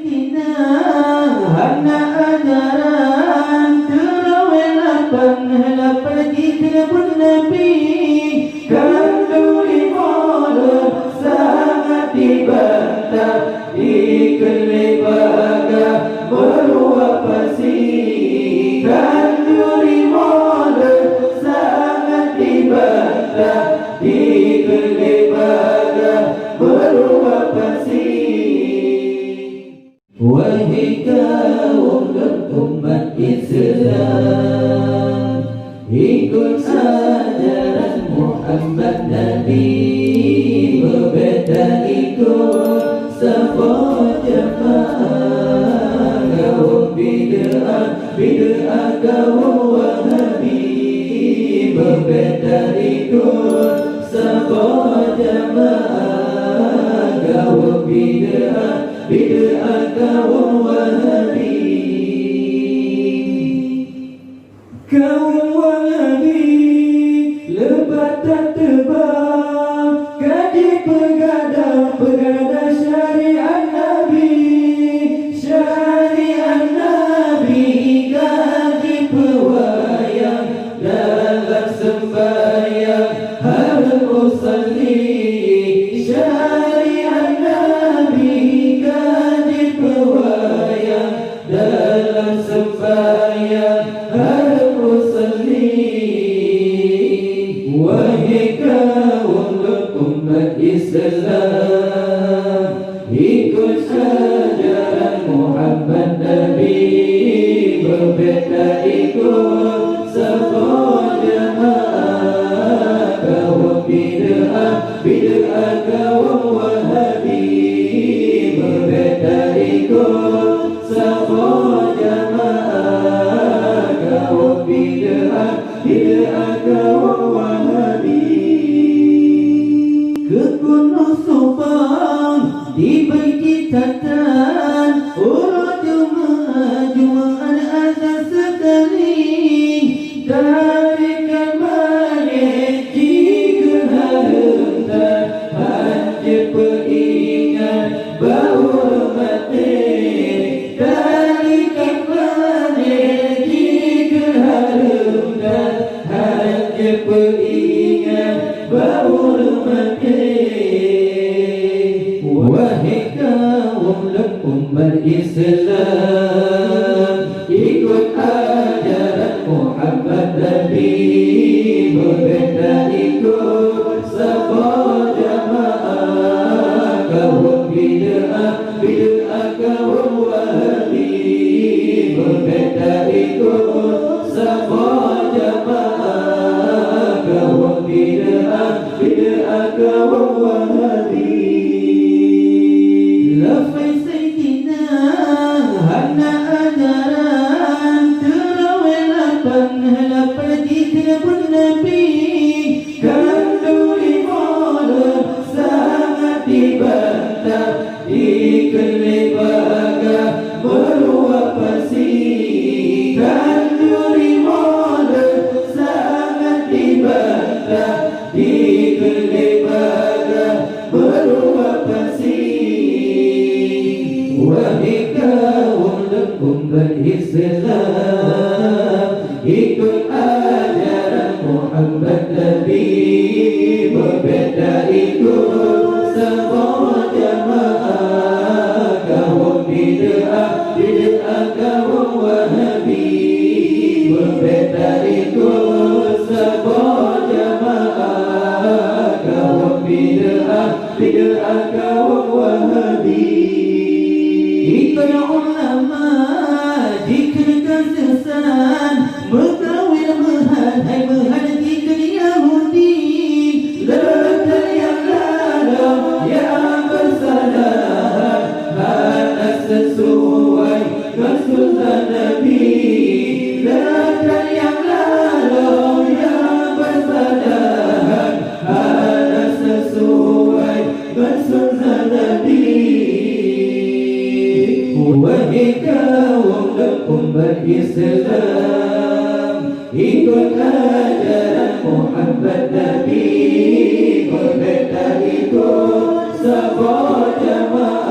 Sayyidina hana ajaran terawih lapan pergi ke pun Nabi kanduri mola sangat dibantah dikelibaga beruap pasi kanduri mola sangat dibantah dikelibaga beruap pasi. Wahai kaum dan umat Islam, ikut ajaran Muhammad Nabi, berbeda ikut safar jamaah. Kaum bid'ah kaum Wahabi, berbeda ikut safar jamaah. Kaum bid'ah kaum Wahabi, kaum Wahabi lebat tak tebal, kaji pegadang syariat Nabi, syariat Nabi, kaji pewayang dalam sembahyang harus usalli. Syariat Nabi kaji pewayang dalam sembahyang harus usalli. Wahai kaum umat Islam, ikut ajaran Muhammad Nabi, berbeda ikut safar jamaah. Kaum bid'ah kaum Wahabi, berbeda ikut safar jamaah. Kaum bid'ah kaum Wahabi, ke Gunung Subang diberi catatan urut Jumaat azan sekali tarikan balik jika harta hanya peringat bahawa mati. Tarikan balik jika harta hanya peringat bahawa mati. Wahai kaum umat Islam, ikut ajaran Muhammad Nabi, berbeda ikut safar jamaah. Kaum bid'ah kaum Wahabi, berbeda ikut safar jamaah. Kaum bid'ah kaum Wahabi. Lafai Sayyidina hana ajaran terawih lapan pergi ke pun Nabi kanduri mola sangat dibantah dikelibaga beruap pasi. Kanduri mola sangat dibantah dikelibaga beruap pasi. Wahai kaum umat Islam, ikut ajaran Muhammad Nabi, berbeda ikut safar jamaah. Kaum bid'ah kaum Wahabi, berbeda ikut safar jamaah. Kaum bid'ah kaum Wahabi, ikut ulama jika kesesatan berkawin hai menghadapi ke Yahudi. Letak yang lalu yang bersalah hanya sesuai kesunnah Nabi. Letak yang lalu yang bersalah hanya sesuai kesunnah Nabi. Wahai kaum umat Islam, ikut ajaran Muhammad Nabi, berbeda ikut safar jamaah.